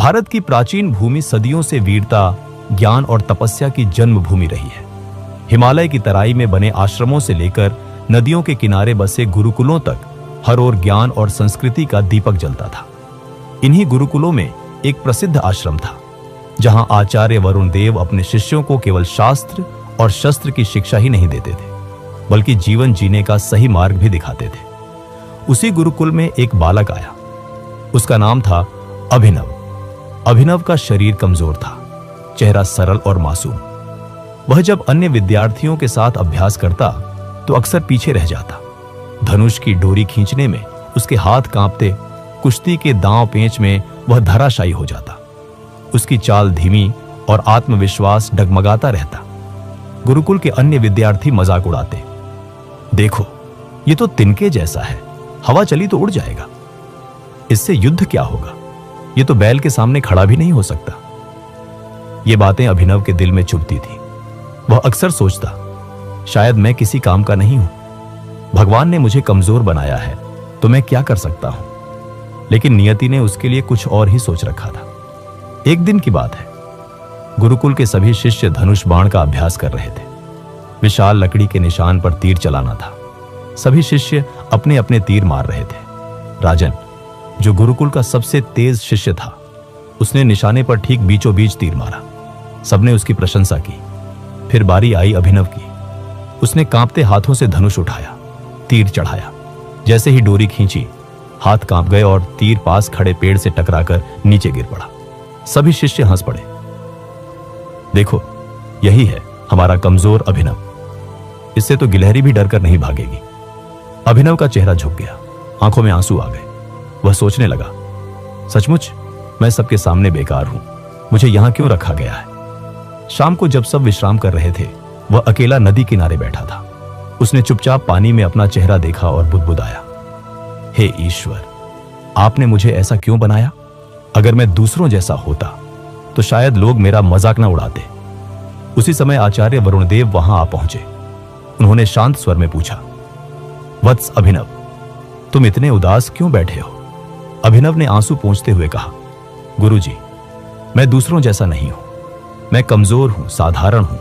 भारत की प्राचीन भूमि सदियों से वीरता, ज्ञान और तपस्या की जन्मभूमि रही है। हिमालय की तराई में बने आश्रमों से लेकर नदियों के किनारे बसे गुरुकुलों तक हर ओर ज्ञान और संस्कृति का दीपक जलता था। इन्हीं गुरुकुलों में एक प्रसिद्ध आश्रम था, जहां आचार्य वरुण देव अपने शिष्यों को केवल शास्त्र और शस्त्र की शिक्षा ही नहीं देते थे, बल्कि जीवन जीने का सही मार्ग भी दिखाते थे। उसी गुरुकुल में एक बालक आया। उसका नाम था अभिनव। अभिनव का शरीर कमजोर था, चेहरा सरल और मासूम। वह जब अन्य विद्यार्थियों के साथ अभ्यास करता तो अक्सर पीछे रह जाता। धनुष की डोरी खींचने में उसके हाथ कांपते, कुश्ती के दांव पेंच में वह धराशायी हो जाता। उसकी चाल धीमी और आत्मविश्वास डगमगाता रहता। गुरुकुल के अन्य विद्यार्थी मजाक उड़ाते, देखो ये तो तिनके जैसा है, हवा चली तो उड़ जाएगा, इससे युद्ध क्या होगा, ये तो बैल के सामने खड़ा भी नहीं हो सकता। ये बातें अभिनव के दिल में चुभती थी। वह अक्सर सोचता, शायद मैं किसी काम का नहीं हूं, भगवान ने मुझे कमजोर बनाया है तो मैं क्या कर सकता हूं। लेकिन नियति ने उसके लिए कुछ और ही सोच रखा था। एक दिन की बात है, गुरुकुल के सभी शिष्य धनुष बाण का अभ्यास कर रहे थे। विशाल लकड़ी के निशान पर तीर चलाना था। सभी शिष्य अपने अपने तीर मार रहे थे। राजन, जो गुरुकुल का सबसे तेज शिष्य था, उसने निशाने पर ठीक बीचों बीच तीर मारा। सबने उसकी प्रशंसा की। फिर बारी आई अभिनव की। उसने कांपते हाथों से धनुष उठाया, तीर चढ़ाया। जैसे ही डोरी खींची, हाथ कांप गए और तीर पास खड़े पेड़ से टकराकर नीचे गिर पड़ा। सभी शिष्य हंस पड़े। देखो, यही है हमारा कमजोर अभिनव, इससे तो गिलहरी भी डरकर नहीं भागेगी। अभिनव का चेहरा झुक गया, आंखों में आंसू आ गए। वह सोचने लगा, सचमुच मैं सबके सामने बेकार हूं, मुझे यहां क्यों रखा गया है। शाम को जब सब विश्राम कर रहे थे, वह अकेला नदी किनारे बैठा था। उसने चुपचाप पानी में अपना चेहरा देखा और बुदबुदाया, हे ईश्वर, आपने मुझे ऐसा क्यों बनाया। अगर मैं दूसरों जैसा होता तो शायद लोग मेरा मजाक न उड़ाते। उसी समय आचार्य वरुण देव वहां आ पहुंचे। उन्होंने शांत स्वर में पूछा, वत्स अभिनव, तुम इतने उदास क्यों बैठे हो। अभिनव ने आंसू पोंछते हुए कहा, गुरुजी, मैं दूसरों जैसा नहीं हूं, मैं कमजोर हूं, साधारण हूं,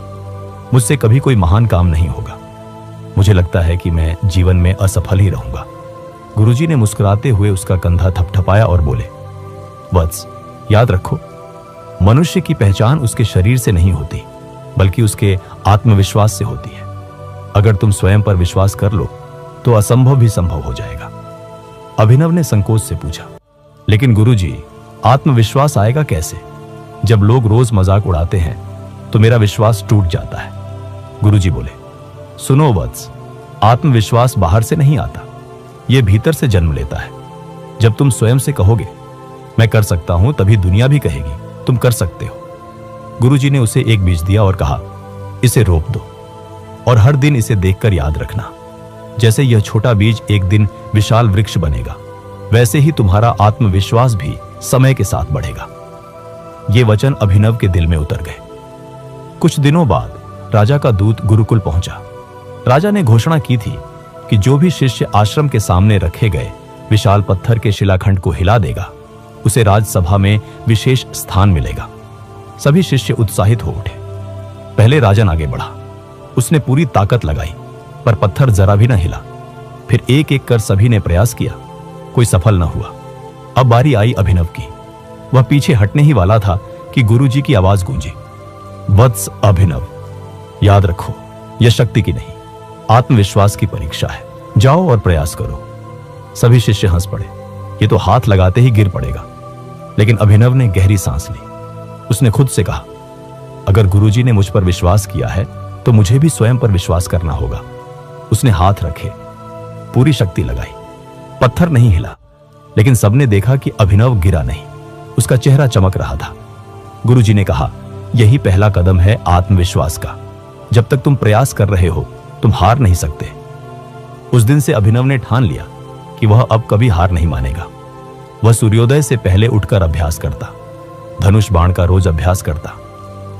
मुझसे कभी कोई महान काम नहीं होगा। मुझे लगता है कि मैं जीवन में असफल ही रहूंगा। गुरुजी ने मुस्कुराते हुए उसका कंधा थपथपाया और बोले, वत्स, याद रखो, मनुष्य की पहचान उसके शरीर से नहीं होती, बल्कि उसके आत्मविश्वास से होती है। अगर तुम स्वयं पर विश्वास कर लो तो असंभव भी संभव हो जाएगा। अभिनव ने संकोच से पूछा, लेकिन गुरुजी, आत्मविश्वास आएगा कैसे। जब लोग रोज मजाक उड़ाते हैं तो मेरा विश्वास टूट जाता है। गुरुजी बोले, सुनो वत्स, आत्मविश्वास बाहर से नहीं आता, यह भीतर से जन्म लेता है। जब तुम स्वयं से कहोगे मैं कर सकता हूं, तभी दुनिया भी कहेगी तुम कर सकते हो। गुरुजी ने उसे एक बीज दिया और कहा, इसे रोप दो और हर दिन इसे देखकर याद रखना। जैसे यह छोटा बीज एक दिन विशाल वृक्ष बनेगा, वैसे ही तुम्हारा आत्मविश्वास भी समय के साथ बढ़ेगा। ये वचन अभिनव के दिल में उतर गए। कुछ दिनों बाद राजा का दूत गुरुकुल पहुंचा। राजा ने घोषणा की थी कि जो भी शिष्य आश्रम के सामने रखे गए विशाल पत्थर के शिलाखंड को हिला देगा, उसे राजसभा में विशेष स्थान मिलेगा। सभी शिष्य उत्साहित हो उठे। पहले राजन आगे बढ़ा। उसने पूरी ताकत लगाई, पर पत्थर जरा भी न हिला। फिर एक एक कर सभी ने प्रयास किया, कोई सफल न हुआ। अब बारी आई अभिनव की। वह पीछे हटने ही वाला था कि गुरुजी की आवाज गूंजी, वत्स अभिनव, याद रखो, यह शक्ति की नहीं, आत्मविश्वास की परीक्षा है। जाओ और प्रयास करो। सभी शिष्य हंस पड़े। ये तो हाथ लगाते ही गिर पड़ेगा। लेकिन अभिनव ने गहरी सांस ली। उसने खुद से कहा, अगर गुरुजी ने मुझ पर विश्वास किया है तो मुझे भी स्वयं पर विश्वास करना होगा। उसने हाथ रखे, पूरी शक्ति लगाई। पत्थर नहीं हिला, लेकिन सबने देखा कि अभिनव गिरा नहीं। उसका चेहरा चमक रहा था। गुरुजी ने कहा, यही पहला कदम है आत्मविश्वास का। जब तक तुम प्रयास कर रहे हो, तुम हार नहीं सकते। उस दिन से अभिनव ने ठान लिया कि वह अब कभी हार नहीं मानेगा। वह सूर्योदय से पहले उठकर अभ्यास करता, धनुष बाण का रोज अभ्यास करता,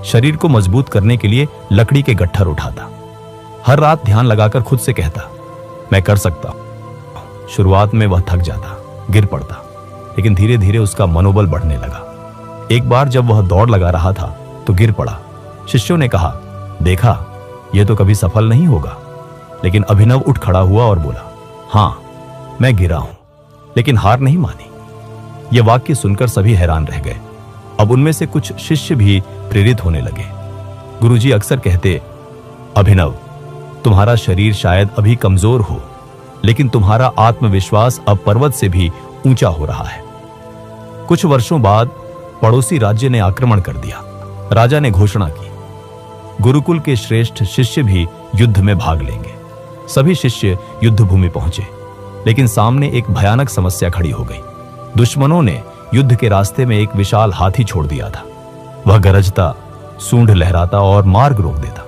शरीर को मजबूत करने के लिए लकड़ी के गट्ठर उठाता। हर रात ध्यान लगाकर खुद से कहता, मैं कर सकता हूं। शुरुआत में वह थक जाता, गिर पड़ता, लेकिन धीरे धीरे उसका मनोबल बढ़ने लगा। एक बार जब वह दौड़ लगा रहा था तो गिर पड़ा। शिष्यों ने कहा, देखा, यह तो कभी सफल नहीं होगा। लेकिन अभिनव उठ खड़ा हुआ और बोला, हाँ, मैं गिरा हूं, लेकिन हार नहीं मानी। यह वाक्य सुनकर सभी हैरान रह गए। अब उनमें से कुछ शिष्य भी प्रेरित होने लगे। गुरुजी अक्सर कहते, अभिनव, तुम्हारा शरीर शायद अभी कमजोर हो, लेकिन तुम्हारा आत्मविश्वास अब पर्वत से भी ऊंचा हो रहा है। कुछ वर्षों बाद पड़ोसी राज्य ने आक्रमण कर दिया। राजा ने घोषणा की, गुरुकुल के श्रेष्ठ शिष्य भी युद्ध में भाग लेंगे। सभी शिष्य युद्ध भूमि पहुंचे, लेकिन सामने एक भयानक समस्या खड़ी हो गई। दुश्मनों ने युद्ध के रास्ते में एक विशाल हाथी छोड़ दिया था। वह गरजता, सूंड लहराता और मार्ग रोक देता।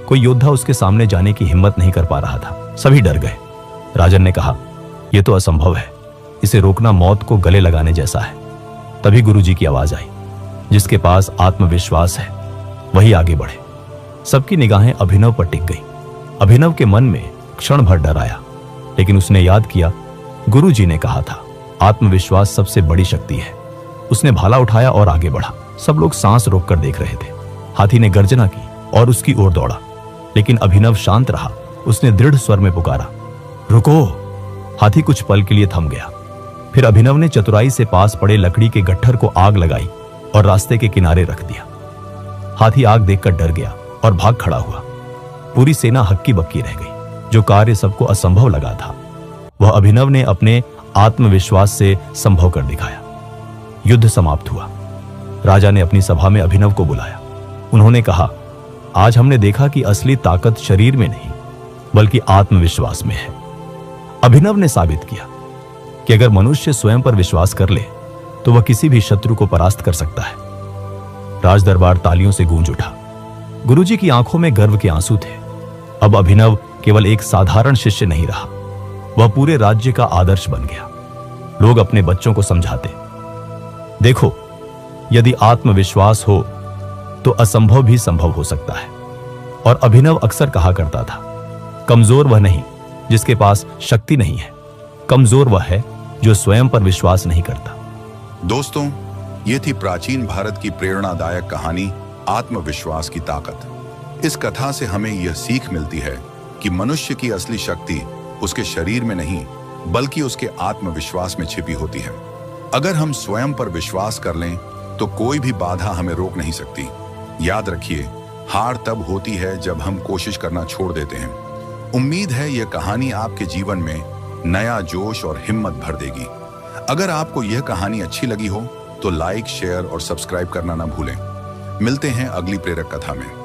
कोई योद्धा उसके सामने जाने की हिम्मत नहीं कर पा रहा था। सभी डर गए। राजन ने कहा, यह तो असंभव है, इसे रोकना मौत को गले लगाने जैसा है। तभी गुरुजी की आवाज आई, जिसके पास आत्मविश्वास है वही आगे बढ़े। सबकी निगाहें अभिनव पर टिक गई। अभिनव के मन में क्षण भर डर आया, लेकिन उसने याद किया, गुरुजी ने कहा था, आत्मविश्वास सबसे बड़ी शक्ति है। उसने भाला उठाया और आगे बढ़ा। सब लोग सांस रोककर देख रहे थे। हाथी ने गर्जना की और उसकी ओर दौड़ा, लेकिन अभिनव शांत रहा। उसने दृढ़ स्वर में पुकारा, रुको। हाथी कुछ पल के लिए थम गया। फिर अभिनव ने चतुराई से पास पड़े लकड़ी के गट्ठर को आग लगाई और रास्ते के किनारे रख दिया। हाथी आग देखकर डर गया और भाग खड़ा हुआ। पूरी सेना हक्की बक्की रह गई। जो कार्य सबको असंभव लगा था, वह अभिनव ने अपने आत्मविश्वास से संभव कर दिखाया। युद्ध समाप्त हुआ। राजा ने अपनी सभा में अभिनव को बुलाया। उन्होंने कहा, आज हमने देखा कि असली ताकत शरीर में नहीं, बल्कि आत्मविश्वास में है। अभिनव ने साबित किया कि अगर मनुष्य स्वयं पर विश्वास कर ले तो वह किसी भी शत्रु को परास्त कर सकता है। राजदरबार तालियों से गूंज उठा। गुरुजी की आंखों में गर्व के आंसू थे। अब अभिनव केवल एक साधारण शिष्य नहीं रहा, वह पूरे राज्य का आदर्श बन गया। लोग अपने बच्चों को समझाते, देखो, यदि आत्मविश्वास हो तो असंभव भी संभव हो सकता है। और अभिनव अक्सर कहा करता था, कमजोर वह नहीं जिसके पास शक्ति नहीं है, कमजोर वह है जो स्वयं पर विश्वास नहीं करता। दोस्तों, ये थी प्राचीन भारत की प्रेरणादायक कहानी, आत्मविश्वास की ताकत। इस कथा से हमें यह सीख मिलती है कि मनुष्य की असली शक्ति उसके शरीर में नहीं, बल्कि उसके आत्मविश्वास में छिपी होती है। अगर हम स्वयं पर विश्वास कर लें तो कोई भी बाधा हमें रोक नहीं सकती। याद रखिए, हार तब होती है जब हम कोशिश करना छोड़ देते हैं। उम्मीद है यह कहानी आपके जीवन में नया जोश और हिम्मत भर देगी। अगर आपको यह कहानी अच्छी लगी हो तो लाइक, शेयर और सब्सक्राइब करना ना भूलें। मिलते हैं अगली प्रेरक कथा में।